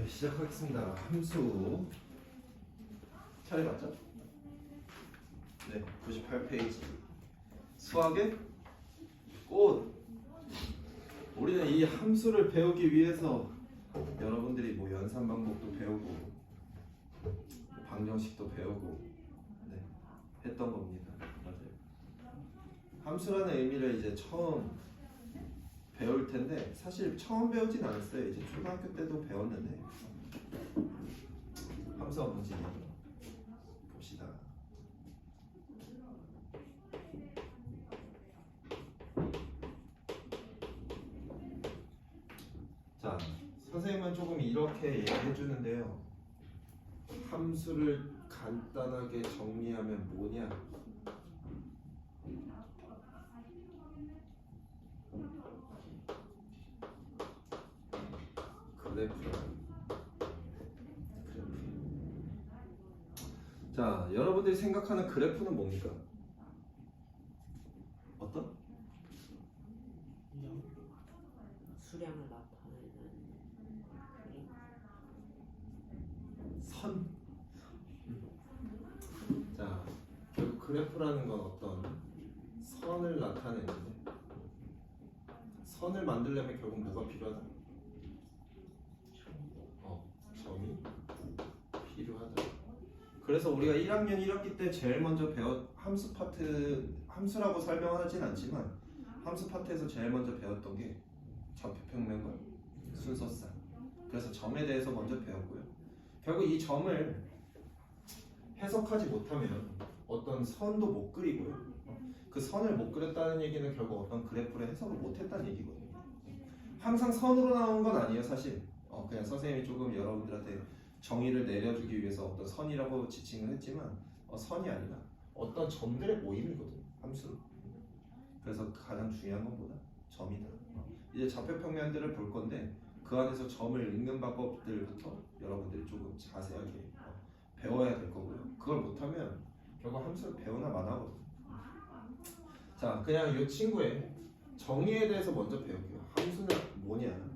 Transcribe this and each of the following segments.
네, 시작하겠습니다. 함수 차례맞죠? 네, 98페이지 수학의 꽃. 우리는 이 함수를 배우기 위해서 여러분들이 뭐 연산 방법도 배우고 방정식도 배우고 네, 했던 겁니다. 맞아요. 함수라는 의미를 이제 처음 배울 텐데 사실 처음 배우진 않았어요. 이제 초등학교 때도 배웠는데 함수가 뭔지 봅시다. 자, 선생님은 조금 이렇게 얘기해 주는데요. 함수를 간단하게 정리하면 뭐냐? 그래프라는 자, 여러분들이 생각하는 그래프는 뭡니까? 어떤? 수량을 나타내는 그림. 선. 자, 결국 그래프라는 건 어떤 선을 나타내는데 선을 만들려면 결국 뭐가 필요하다? 점이 필요하다. 그래서 우리가 1학년 1학기 때 제일 먼저 함수 파트, 함수라고 설명하진 않지만 함수 파트에서 제일 먼저 배웠던 게 좌표평면과 순서쌍. 그래서 점에 대해서 먼저 배웠고요. 결국 이 점을 해석하지 못하면 어떤 선도 못 그리고요. 그 선을 못 그렸다는 얘기는 결국 어떤 그래프를 해석을 못했다는 얘기거든요. 항상 선으로 나온 건 아니에요, 사실. 그냥 선생님이 조금 여러분들한테 정의를 내려주기 위해서 어떤 선이라고 지칭을 했지만 선이 아니라 어떤 점들의 모임이거든요, 함수. 그래서 가장 중요한 건 뭐다? 점이다. 이제 좌표평면들을 볼 건데 그 안에서 점을 읽는 방법들부터 여러분들이 조금 자세하게 배워야 될 거고요. 그걸 못하면 결국 함수를 배우나 마나거든요. 자, 그냥 이 친구의 정의에 대해서 먼저 배울게요. 함수는 뭐냐?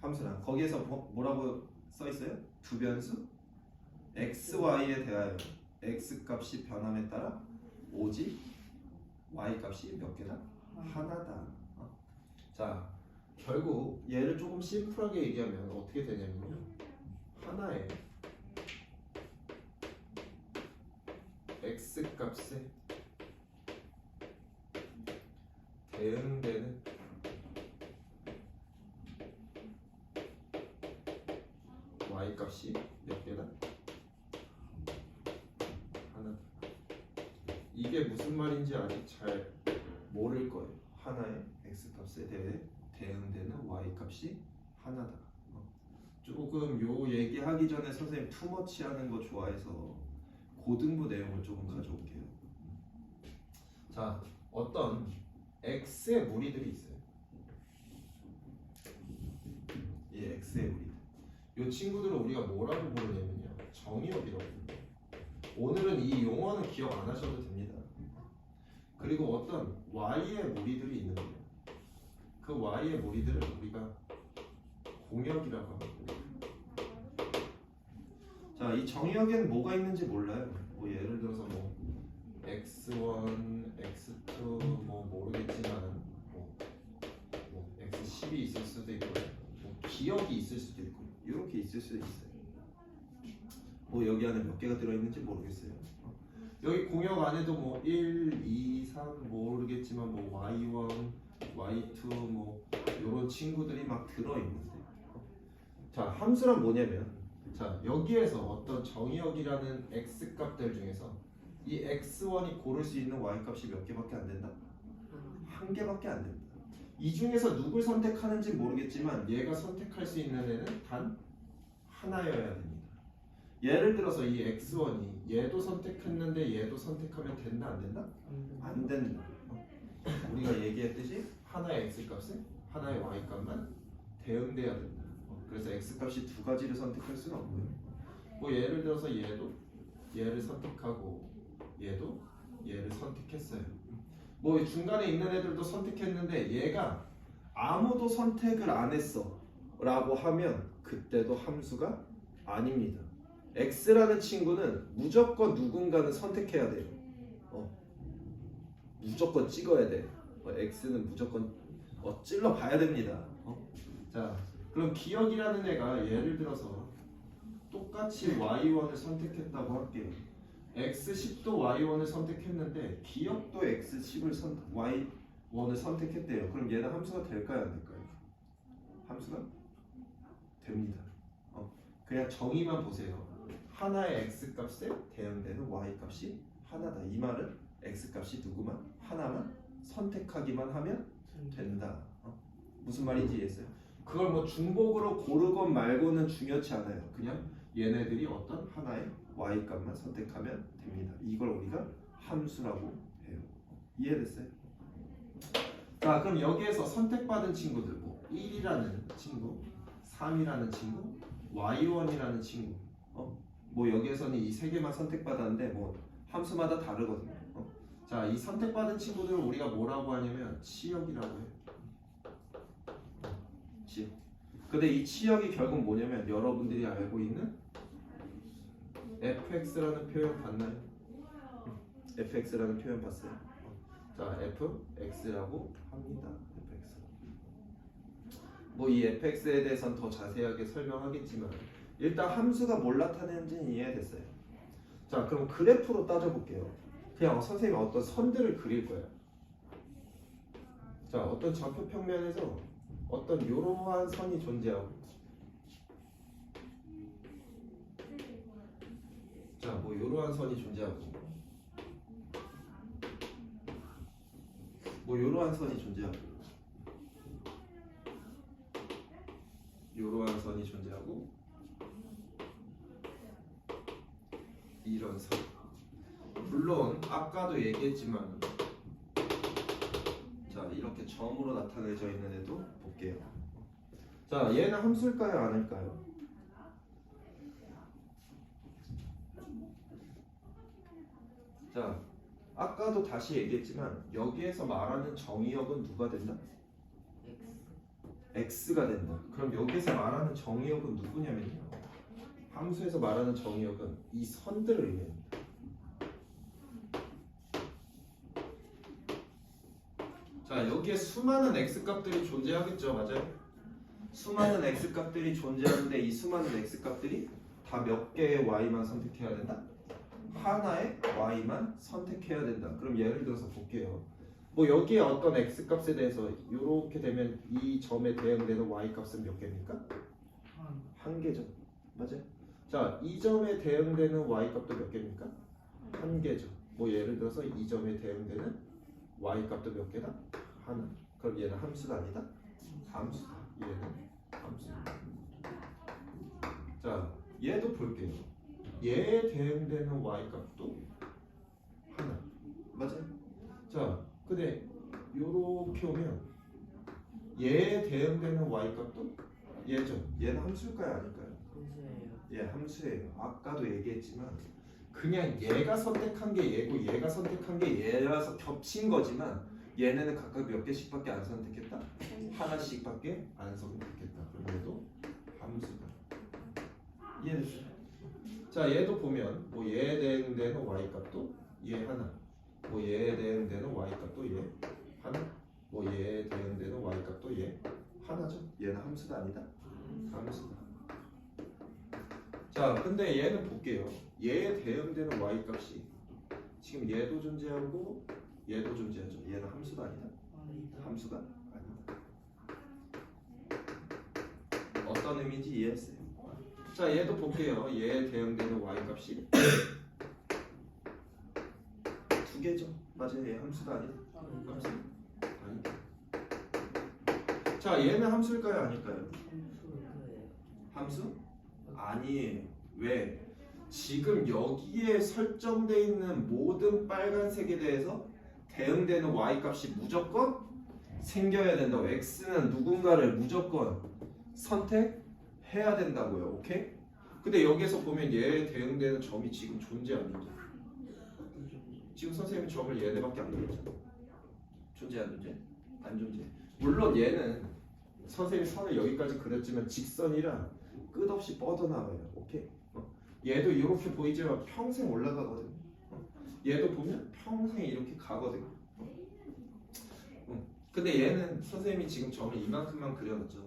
함수란 거기에서 뭐라고 써 있어요? 두 변수 x, y에 대하여 x 값이 변함에 따라 오직 y 값이 몇 개다? 하나다. 자, 결국 얘를 조금 심플하게 얘기하면 어떻게 되냐면요. 하나의 x 값에 대응되는 y 값이 몇 개다? 하나다. 이게 무슨 말인지 아직 잘 모를 거예요. 하나의 x 값에 대해 대응되는 y 값이 하나다. 조금 요 얘기하기 전에 선생님 투머치 하는 거 좋아해서 고등부 내용을 조금 가져올게요. 자, 어떤 x의 무리들이 있어요. 이 x의 무리들. 이 친구들을 우리가 뭐라고 부르냐면요, 정의역이라고 부릅니다. 오늘은 이 용어는 기억 안 하셔도 됩니다. 그리고 어떤 y의 무리들이 있는 거예요. 그 y의 무리들을 우리가 공역이라고 합니다. 자, 이 정의역에는 뭐가 있는지 몰라요. 뭐 예를 들어서 뭐 x1, x2 뭐 모르겠지만 뭐 x10이 있을 수도 있고 뭐 기억이 있을 수도 있고 이렇게 있을 수도 있어요. 뭐 여기 안에 몇 개가 들어있는지 모르겠어요. 여기 공역 안에도 뭐 1, 2, 3 모르겠지만 뭐 y1, y2 뭐 이런 친구들이 막 들어있는데 자, 함수란 뭐냐면 자, 여기에서 어떤 정의역이라는 x 값들 중에서 이 x1이 고를 수 있는 y 값이 몇 개밖에 안 된다? 한 개밖에 안 된다. 이 중에서 누굴 선택하는지 모르겠지만 얘가 선택할 수 있는 애는 단 하나여야 됩니다. 예를 들어서 이 x1이 얘도 선택했는데 얘도 선택하면 된다 안 된다? 안 된다. 우리가 얘기했듯이 하나의 x 값에 하나의 y 값만 대응돼야 된다. 그래서 x 값이 두 가지를 선택할 수는 없고요. 뭐 예를 들어서 얘도 얘를 선택하고 얘도 얘를 선택했어요. 뭐 중간에 있는 애들도 선택했는데 얘가 아무도 선택을 안 했어. 라고 하면 그때도 함수가 아닙니다. x라는 친구는 무조건 누군가는 선택해야 돼요. 무조건 찍어야 돼. x는 무조건 찔러 봐야 됩니다. 자, 그럼 기억이라는 애가 예를 들어서 똑같이 y1을 선택했다고 할게요. x10도 y1을 선택했는데 기억도 x10을 y1을 선택했대요. 그럼 얘는 함수가 될까요, 안 될까요? 함수가 됩니다. 그냥 정의만 보세요. 하나의 x 값에 대응되는 y 값이 하나다. 이 말은 x 값이 누구만 하나만 선택하기만 하면 된다. 무슨 말인지 이해했어요? 그걸 뭐 중복으로 고르건 말고는 중요치 않아요. 그냥 얘네들이 어떤 하나의 y 값만 선택하면 됩니다. 이걸 우리가 함수라고 해요. 이해됐어요? 자, 그럼 여기에서 선택받은 친구들 뭐 1이라는 친구, 3이라는 친구, y1이라는 친구. 뭐 여기에서는 이 세 개만 선택받았는데 뭐 함수마다 다르거든요. 자, 이 선택받은 친구들을 우리가 뭐라고 하냐면 치역이라고 해요. 치역. 근데 이 치역이 결국 뭐냐면 여러분들이 알고 있는 fx라는 표현 봤나요? fx라는 표현 봤어요. 자, fx라고 합니다. fx. 뭐 이 fx에 대해서는 더 자세하게 설명하겠지만 일단 함수가 뭘 나타내는지는 이해됐어요. 자, 그럼 그래프로 따져볼게요. 그냥 선생님이 어떤 선들을 그릴 거예요. 자, 어떤 좌표 평면에서 어떤 이러한 선이 존재하고, 자, 뭐 이러한 선이 존재하고, 뭐 이러한 선이 존재하고, 이러한 선이 존재하고, 이런 선. 물론 아까도 얘기했지만, 자, 이렇게 점으로 나타내져 있는 애도 볼게요. 자, 얘는 함수일까요, 아닐까요? 자, 아까도 다시 얘기했지만 여기에서 말하는 정의역은 누가 된다? x가 된다. 그럼 여기에서 말하는 정의역은 누구냐면요, 함수에서 말하는 정의역은 이 선들을 의미합니다. 자, 여기에 수많은 x값들이 존재하겠죠, 맞아요? 수많은 x값들이 존재하는데 이 수많은 x값들이 다 몇 개의 y만 선택해야 된다? 하나의 y만 선택해야 된다. 그럼 예를 들어서 볼게요. 뭐 여기에 어떤 x값에 대해서 이렇게 되면 이 점에 대응되는 y값은 몇 개입니까? 한 개죠, 맞아요? 자, 이 점에 대응되는 y값도 몇 개입니까? 한 개죠. 뭐 예를 들어서 이 점에 대응되는 y값도 몇 개다? 하나. 그럼 얘는 함수가 아니다? 함수다. 얘는 함수다. 자, 얘도 볼게요. 얘에 대응되는 y값도 하나. 맞아요? 자, 근데 요렇게 오면 얘에 대응되는 y값도 얘죠. 얘는 함수일까요, 아닐까요? 함수예요. 예, 함수예요. 아까도 얘기했지만 그냥 얘가 선택한 게 얘고 얘가 선택한 게 얘라서 겹친 거지만 얘네는 각각 몇 개씩밖에 안 선택했다? 하나씩밖에 안 선택했다. 그럼 얘도 함수다. 이해됐어요? 자, 얘도 보면 뭐 얘에 대응되는 y 값도 얘 하나, 뭐 얘에 대응되는 y 값도 얘 하나, 뭐 얘에 대응되는 y 값도 얘 하나죠. 얘는 함수가 아니다? 함수다. 자, 근데 얘는 볼게요. 얘에 대응되는 y 값이 지금 얘도 존재하고 얘도 존재하죠. 얘는 함수가 아니다? 함수가 아니다. 어떤 의미인지 이해했어요? 자, 얘도 볼게요. 얘에 대응되는 y 값이 두 개죠. 맞아요. 얘 함수가 아니다? 함수 아니다. 자, 얘는 함수일까요, 아닐까요? 함수? 아니에요. 왜? 지금 여기에 설정되어 있는 모든 빨간색에 대해서 대응되는 y값이 무조건 생겨야 된다고. x는 누군가를 무조건 선택해야 된다고요. 오케이? 근데 여기에서 보면 얘에 대응되는 점이 지금 존재 안 존재? 지금 선생님이 점을 얘네밖에 안 그렸잖아. 존재 안 존재? 안 존재. 물론 얘는 선생님이 선을 여기까지 그렸지만 직선이라 끝없이 뻗어나가요. 오케이? 얘도 이렇게 보이지만 평생 올라가거든. 얘도 보면 평생 이렇게 가거든. 근데 얘는 선생님이 지금 점을 이만큼만 그려놨죠.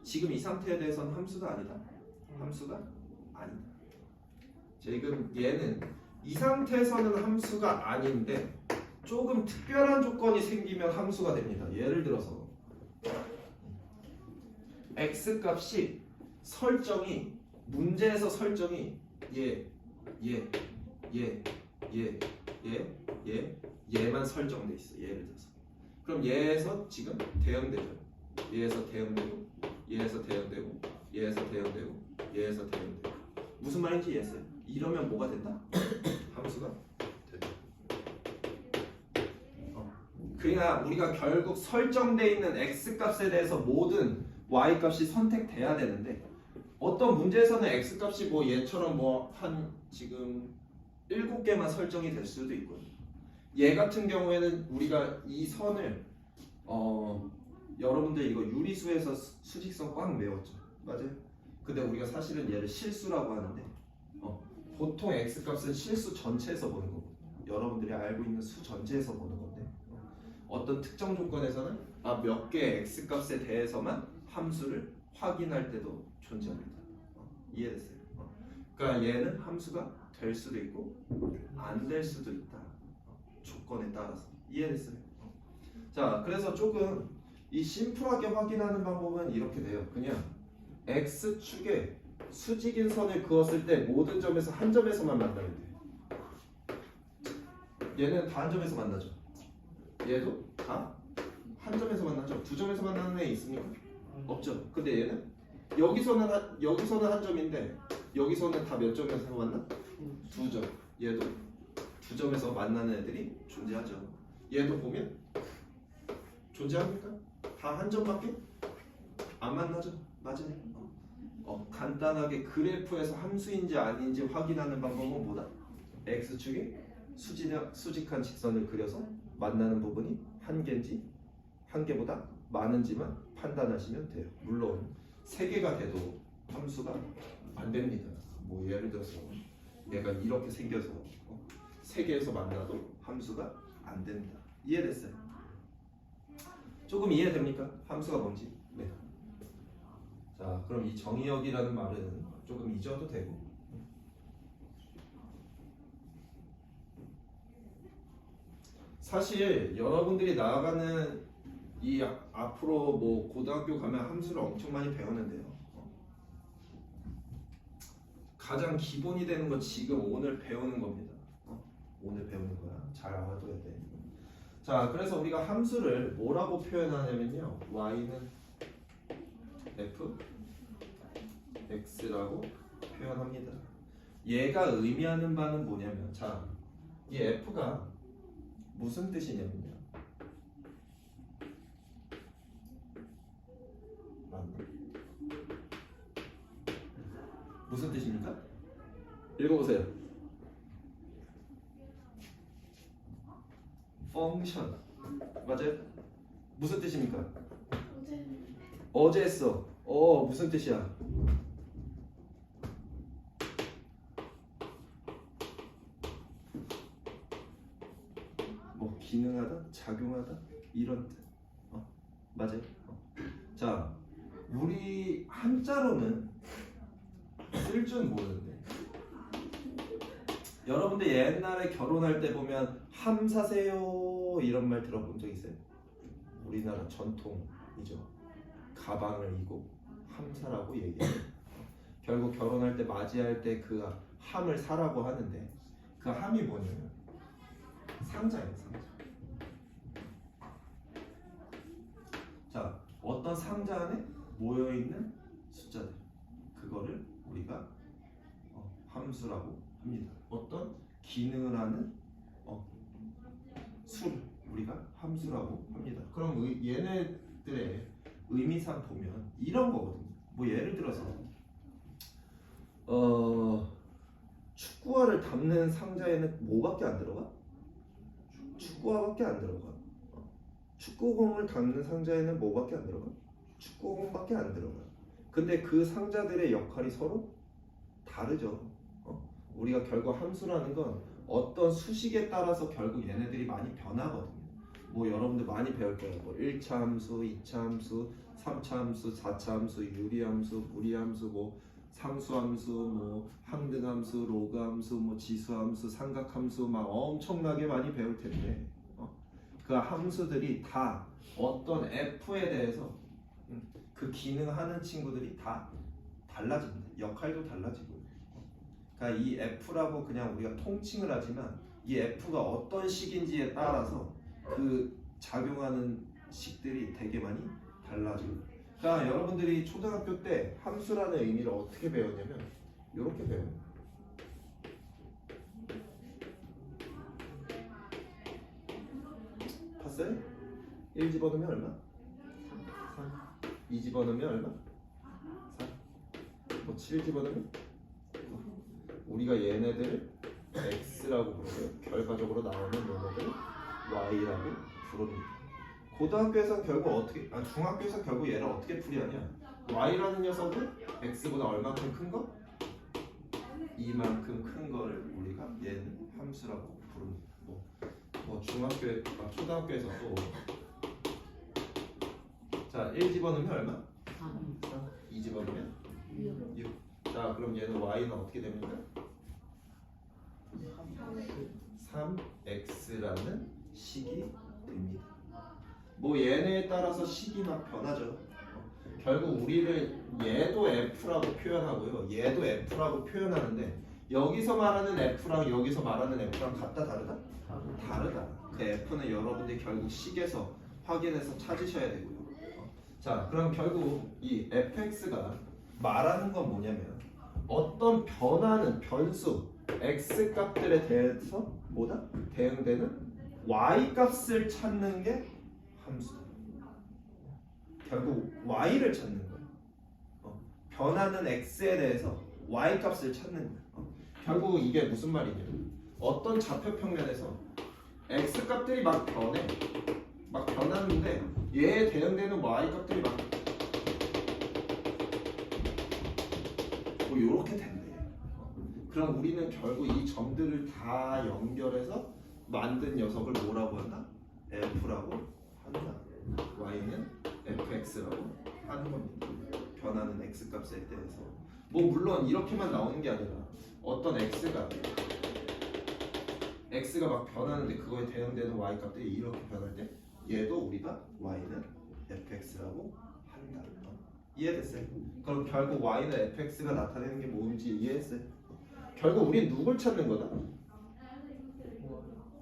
지금 이 상태에 대해서는 함수가 아니다. 함수가 아니다. 지금 얘는 이 상태에서는 함수가 아닌데 조금 특별한 조건이 생기면 함수가 됩니다. 예를 들어서 x 값이 설정이 문제에서 설정이 얘만 설정돼 있어. 예를 들어서 그럼 얘에서 지금 대응되죠. 얘에서 대응되고 얘에서 대응되고 얘에서 대응되고 얘에서 대응되고 무슨 말인지 이해했어요? 이러면 뭐가 된다? 함수가 된다. 그러니까 우리가 결국 설정돼 있는 x 값에 대해서 모든 y 값이 선택돼야 되는데 어떤 문제에서는 x 값이 뭐 얘처럼 뭐 한 지금 7개만 설정이 될 수도 있고 얘 같은 경우에는 우리가 이 선을 여러분들 이거 유리수에서 수직선 꽉 메웠죠. 맞아요? 근데 우리가 사실은 얘를 실수라고 하는데 보통 x 값은 실수 전체에서 보는 거고 여러분들이 알고 있는 수 전체에서 보는 건데 어떤 특정 조건에서는 몇 개의 x 값에 대해서만 함수를 확인할 때도 존재합니다. 이해됐어요? 그러니까 얘는 함수가 될 수도 있고 안 될 수도 있다. 조건에 따라서. 이해됐어요? 자, 그래서 조금 이 심플하게 확인하는 방법은 이렇게 돼요. 그냥 x축에 수직인 선을 그었을 때 모든 점에서 한 점에서만 만나면 돼요. 얘는 다 한 점에서 만나죠. 얘도 다 한 점에서 만나죠. 두 점에서 만나는 애 있습니까? 없죠. 근데 얘는 여기서는 한 점인데 여기서는 다 몇 점에서 만나? 두 점. 얘도 두 점에서 만나는 애들이 존재하죠. 얘도 보면 존재합니까? 다 한 점밖에 안 만나죠. 맞아요. 간단하게 그래프에서 함수인지 아닌지 확인하는 방법은 뭐다? x축이 수직한 직선을 그려서 만나는 부분이 한 개인지 한 개보다 많은지만 판단하시면 돼요. 물론 세 개가 돼도 함수가 안 됩니다. 뭐 예를 들어서 얘가 이렇게 생겨서 세 개에서 만나도 함수가 안 됩니다. 이해됐어요? 조금 이해됩니까? 함수가 뭔지? 네. 자, 그럼 이 정의역이라는 말은 조금 잊어도 되고 사실 여러분들이 나아가는 이 앞으로 뭐 고등학교 가면 함수를 엄청 많이 배우는데요. 가장 기본이 되는 건 지금 오늘 배우는 겁니다. 오늘 배우는 거야. 잘 알아둬야 돼. 자, 그래서 우리가 함수를 뭐라고 표현하냐면요. y는 f, x라고 표현합니다. 얘가 의미하는 바는 뭐냐면 자, 이 f가 무슨 뜻이냐면요. 무슨 뜻입니까? 읽어보세요. 펑션. 맞아요? 무슨 뜻입니까? 어제 했어. 무슨 뜻이야? 뭐 기능하다, 작용하다 이런 뜻. 맞아요? 자, 우리 한자로는 쓸 줄 모르는데 여러분들 옛날에 결혼할 때 보면 함 사세요 이런 말 들어본 적 있어요? 우리나라 전통이죠. 가방을 이고 함사라고 얘기해요. 결국 결혼할 때 맞이할 때 그 함을 사라고 하는데 그 함이 뭐냐면 상자예요. 상자. 자, 어떤 상자 안에 모여있는 숫자들 그거를 우리가 함수라고 합니다. 어떤 기능을 하는 수를 우리가 함수라고 합니다. 그럼 얘네들의 의미상 보면 이런 거거든요. 뭐 예를 들어서 축구화를 담는 상자에는 뭐밖에 안 들어가? 축구화밖에 안 들어가. 축구공을 담는 상자에는 뭐밖에 안 들어가? 축구공밖에 안 들어가. 근데 그 상자들의 역할이 서로 다르죠. 우리가 결국 함수라는 건 어떤 수식에 따라서 결국 얘네들이 많이 변하거든요. 뭐 여러분들 많이 배울 거예요. 뭐 1차 함수, 2차 함수, 3차 함수, 4차 함수, 유리함수, 무리함수, 뭐 상수함수, 뭐 항등함수, 로그함수, 뭐 지수함수, 삼각함수 막 엄청나게 많이 배울 텐데 그 함수들이 다 어떤 f에 대해서 그 기능하는 친구들이 다 달라집니다. 역할도 달라지고. 그러니까 이 f라고 그냥 우리가 통칭을 하지만 이 f가 어떤 식인지에 따라서 그 작용하는 식들이 되게 많이 달라져요. 그러니까 여러분들이 초등학교 때 함수라는 의미를 어떻게 배웠냐면 이렇게 배워요. 봤어요? 1 집어넣으면 얼마? 3. 2 집어넣으면 얼마? 4. 뭐 7 집어넣으면? 우리가 얘네들을 x라고 부르고요. 결과적으로 나오는 놈들을 y라고 부릅니다. 고등학교에서 결국 어떻게, 중학교에서 결국 얘를 어떻게 풀이하냐? y라는 녀석은 x보다 얼마큼 큰 거? 이만큼 큰 거를 우리가 얘는 함수라고 부릅니다. 뭐 중학교에, 초등학교에서도 자, 1 집어넣으면 얼마? 3. 2 집어넣으면 6. 자, 그럼 얘는 y는 어떻게 됩니까? 3x라는 식이 됩니다. 뭐 얘네에 따라서 식이 막 변하죠. 결국 우리를 얘도 f라고 표현하고요, 얘도 f라고 표현하는데 여기서 말하는 f랑 여기서 말하는 f랑 같다 다르다? 다르다. 그 f는 여러분들이 결국 식에서 확인해서 찾으셔야 되고요. 자, 그럼 결국 이 fx가 말하는 건 뭐냐면 어떤 변하는 변수 x 값들에 대해서 뭐다? 대응되는 y 값을 찾는 게 함수다. 결국 y를 찾는 거예요. 변하는 x에 대해서 y 값을 찾는 거예요. 결국 이게 무슨 말이냐면 어떤 좌표평면에서 x 값들이 막 변해, 막 변하는데 얘에 대응되는 y 값들이 막 뭐 요렇게 된대. 그럼 우리는 결국 이 점들을 다 연결해서 만든 녀석을 뭐라고 한다? f라고 한다. y는 fx라고 하는 겁니다. 변하는 x 값에 대해서. 뭐 물론 이렇게만 나오는 게 아니라 어떤 x가 막 변하는데 그거에 대응되는 y 값들이 이렇게 변할 때 얘도 우리가 y는 fx라고 한다. 이해됐어요? 그럼 결국 y는 fx가 나타내는 게 뭔지 이해했어요? 결국 우린 누굴 찾는 거다?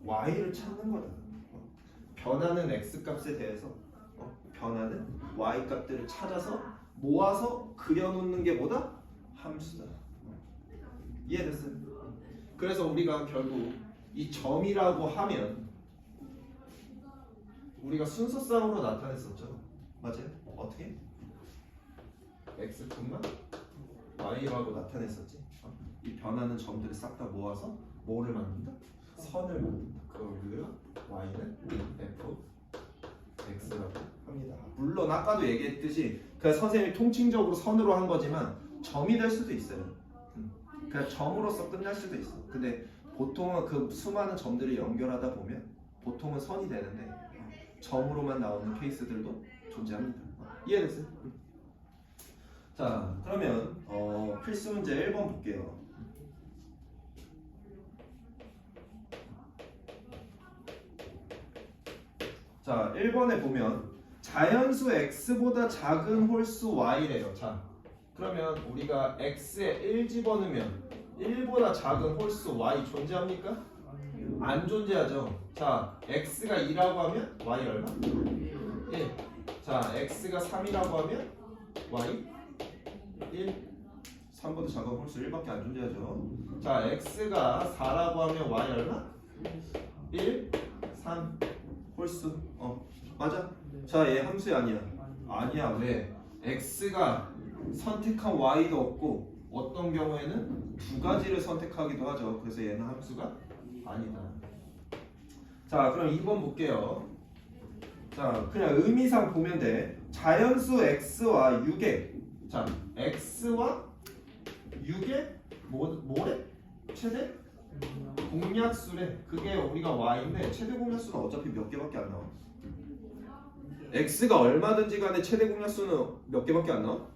y를 찾는 거다. 변하는 x 값에 대해서 변하는 y 값들을 찾아서 모아서 그려놓는 게 뭐다? 함수다. 이해됐어요? 그래서 우리가 결국 이 점이라고 하면 우리가 순서상으로 나타냈었죠. 맞아요? 어떻게? x, y라고 나타냈었지. 이 변하는 점들을 싹 다 모아서 뭐를 만든다? 선을 만든다. 그걸 우리가 y는 fx라고 합니다. 물론 아까도 얘기했듯이 그냥 선생님이 통칭적으로 선으로 한 거지만 점이 될 수도 있어요. 그냥 점으로서 끝날 수도 있어. 근데 보통은 그 수많은 점들을 연결하다 보면 보통은 선이 되는데 점으로만 나오는 케이스들도 존재합니다. 이해됐어요? 자, 그러면 필수 문제 1번 볼게요. 자, 1번에 보면 자연수 x보다 작은 홀수 y래요. 자, 그러면 우리가 x에 1 집어넣으면 1보다 작은 홀수 y 존재합니까? 안 존재하죠. 자, x가 2라고 하면 y 얼마? 1. 자, x가 3이라고 하면 y 1. 3보다 작은 홀수 1밖에 안 존재하죠. 자, x가 4라고 하면 y 얼마? 1, 3 홀수. 맞아? 자, 얘 함수 아니야? 아니야. 왜? x가 선택한 y도 없고 어떤 경우에는 두 가지를 선택하기도 하죠. 그래서 얘는 함수가 아니다. 자, 그럼 2번 볼게요. 자, 그냥 의미상 보면 돼. 자연수 x와 6의 자 x와 6의 뭐래? 최대 공약수래. 그게 우리가 y인데 최대 공약수는 어차피 몇 개밖에 안 나와. x가 얼마든지 간에 최대 공약수는 몇 개밖에 안 나와?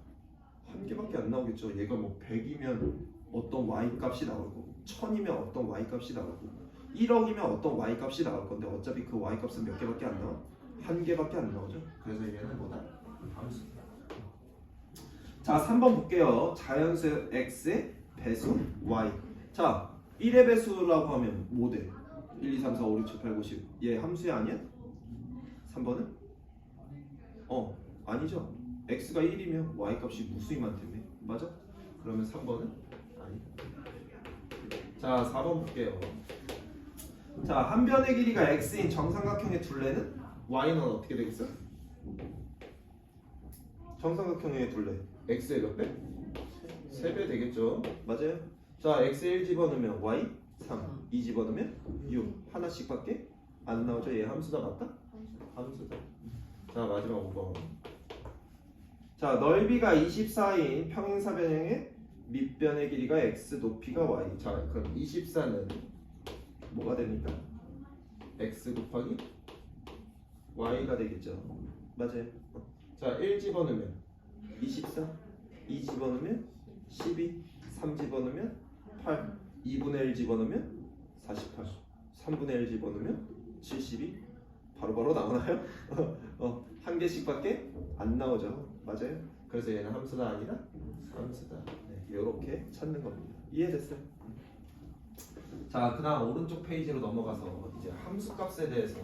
한 개밖에 안 나오겠죠. 얘가 뭐 100이면 어떤 y 값이 나올 거고 1000이면 어떤 y 값이 나올 거고 1억이면 어떤 y 값이 나올 건데 어차피 그 y 값은 몇 개밖에 안 나와? 한 개밖에 안 나오죠. 그래서 얘는 뭐다? 함수. 자 3번 볼게요. 자연수 x의 배수 y. 자 1의 배수라고 하면 뭐 돼? 1, 2, 3, 4, 5, 6, 7, 8, 9, 10. 얘 함수야 아니야? 3번은? 아니죠. x가 1이면 y 값이 무수히만 되네. 맞아? 그러면 3번은? 아니다. 자 4번 볼게요. 자 한 변의 길이가 x인 정삼각형의 둘레는 y는 어떻게 되겠어? 정삼각형의 둘레 x의 몇 배? 3배 되겠죠. 맞아요. 자 x 1 집어넣으면 y 3, 2 집어넣으면 6. 하나씩밖에 안 나오죠. 얘 함수다 맞다? 함수다. 자 마지막 5번. 자 넓이가 24인 평행사변형의 밑변의 길이가 x, 높이가 y. 자 그럼 24는 뭐가 됩니까? x 곱하기 y가 되겠죠. 맞아요. 자 1 집어넣으면 24, 2 집어넣으면 12, 3 집어넣으면 8, 2분의 1 집어넣으면 48, 3분의 1 집어넣으면 72. 바로바로 나오나요? 한 개씩밖에 안 나오죠. 맞아요. 그래서 얘는 함수다 아니다? 함수다. 네, 이렇게 찾는 겁니다. 이해됐어요? 자, 그다음 오른쪽 페이지로 넘어가서 이제 함수값에 대해서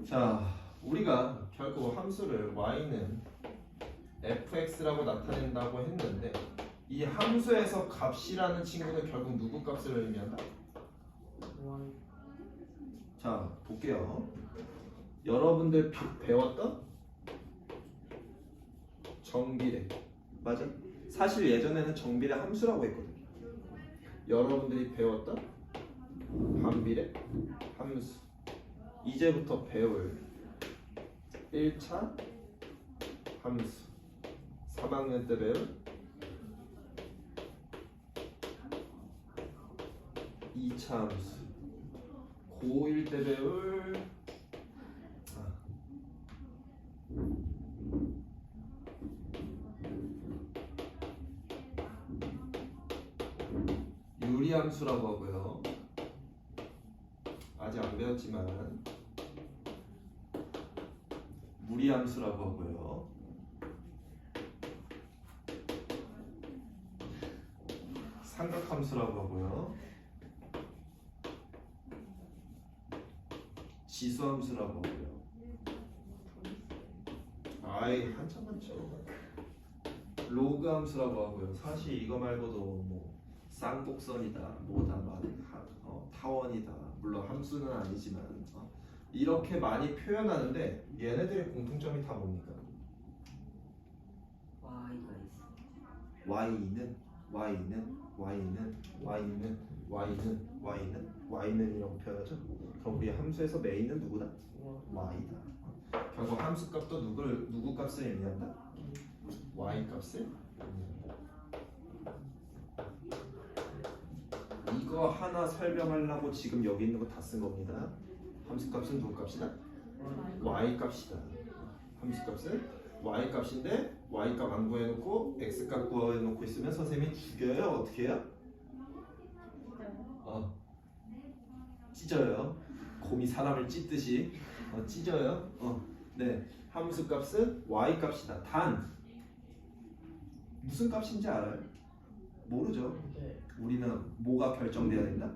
자, 우리가 결국 함수를 y는 fx라고 나타낸다고 했는데 이 함수에서 값이라는 친구는 결국 누구 값을 의미한다? 자, 볼게요. 여러분들 배웠던 정비례 맞아? 사실 예전에는 정비례 함수라고 했거든요. 여러분들이 배웠던 반비례 함수. 이제부터 배울 1차 함수 3학년 때 배울 2차 함수 고1 때 배울 유리함수라고 하고요. 아직 안 배웠지만 무리함수라고 하고요. 삼각함수라고 하고요. 지수함수라고 하고요. 아이 한참 많죠. 로그함수라고 하고요. 사실 이거 말고도 뭐 쌍곡선이다, 뭐다, 타원이다. 물론 함수는 아니지만 이렇게 많이 표현하는데 얘네들의 공통점이 다 뭡니까? y가 있어. y는 이라고 표현하죠. 그럼 우리 함수에서 메인은 누구다? y다. 결국 함수 값도 누구 값을 의미한다? y 값을 의미한다. 이거 하나 설명하려고 지금 여기 있는 거 다 쓴 겁니다. 함수 값은 누구 값이다? y 값이다. 함수 값은 y 값인데 y 값 안 구해놓고 x 값 구해놓고 있으면 선생님이 죽여요. 어떻게 해요? 찢어요. 곰이 사람을 찢듯이 찢어요. 네, 함수 값은 y 값이다. 단 무슨 값인지 알아요? 모르죠. 우리는 뭐가 결정돼야 된다?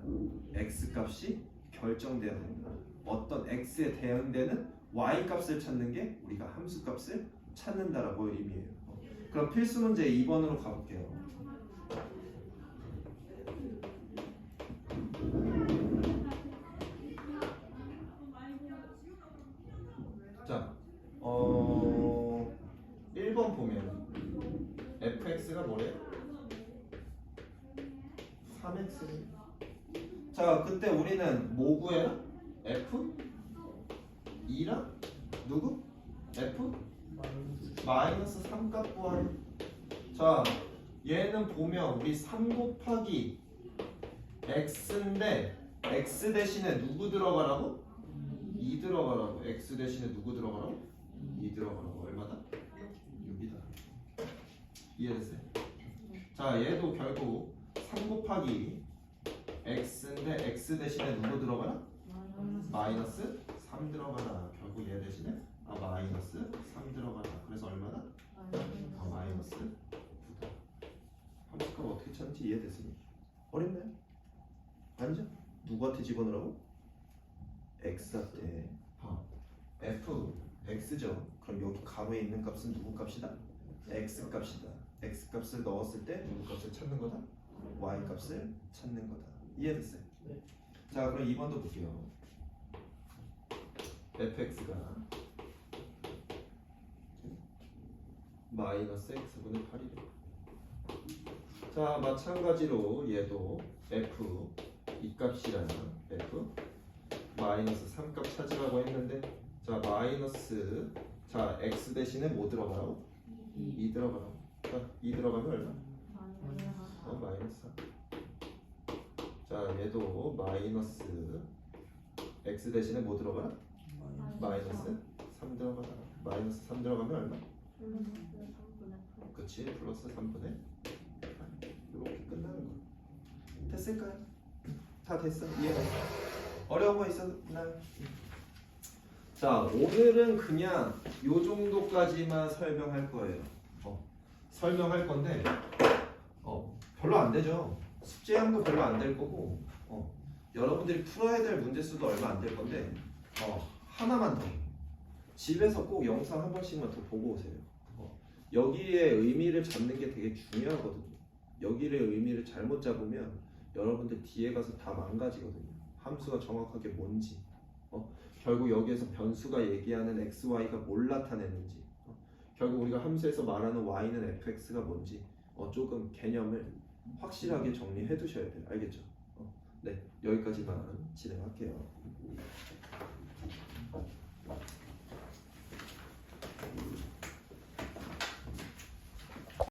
x 값이 결정돼야 된다. 어떤 x에 대응되는 y 값을 찾는 게 우리가 함수 값을 찾는다라고 의미해요. 그럼 필수 문제 2번으로 가볼게요. 자, 1번 보면 3x. 자, 그때 우리는 뭐 구해라? f 2랑 누구? f 마이너스 3값 구하래. 자, 얘는 보면 우리 3 곱하기 x인데 x 대신에 누구 들어가라고? 2 들어가라고. x 대신에 누구 들어가라고? 2 들어가라고. 얼마다? 6이다. 이해됐어요? 자, 얘도 결국 3 곱하기 x인데 x 대신에 누구 들어가라? 마이너스 3 들어가라. 결국 얘 대신에 마이너스 3 들어가라. 그래서 얼마나? 마이너스 9다. 함수값 어떻게 찾는지 이해됐습니까? 어렵나요? 아니죠? 누구한테 집어넣으라고? x한테. f x죠. 그럼 여기 가로에 있는 값은 누구 값이다? x 값이다. x 값을 넣었을 때 누구 값을 찾는 거다? y 값을 찾는 거다. 이해됐어요? 네. 자, 그럼 2번도 볼게요. fx가 마이너스 x분의 8이래. 자, 마찬가지로 얘도 f 이 값이랑 f 마이너스 3값 찾으라고 했는데, 자, 마이너스, 자, x 대신에 뭐 들어가라고? 2 들어가라고. 자, 2 들어가면 얼마? 마이너스 4. 자, 얘도 마이너스 x 대신에 뭐 들어가라? 마이너스 3 들어가라. 마이너스 3 들어가면 얼마? 그치, 플러스 3분의 8. 이렇게 끝나는 거. 됐을까요? 다 됐어? 이해가? 어려운 거 있었나요? 자, 오늘은 그냥 요 정도까지만 설명할 거예요. 설명할 건데 별로 안 되죠. 숙제량도 별로 안 될 거고 여러분들이 풀어야 될 문제수도 얼마 안 될 건데 하나만 더 집에서 꼭 영상 한 번씩만 더 보고 오세요. 여기에 의미를 잡는 게 되게 중요하거든요. 여기를 의미를 잘못 잡으면 여러분들 뒤에 가서 다 망가지거든요. 함수가 정확하게 뭔지, 결국 여기에서 변수가 얘기하는 x, y가 뭘 나타내는지, 결국 우리가 함수에서 말하는 y는 fx가 뭔지 조금 개념을 확실하게 정리해 두셔야 돼요. 알겠죠? 네, 여기까지만 진행할게요.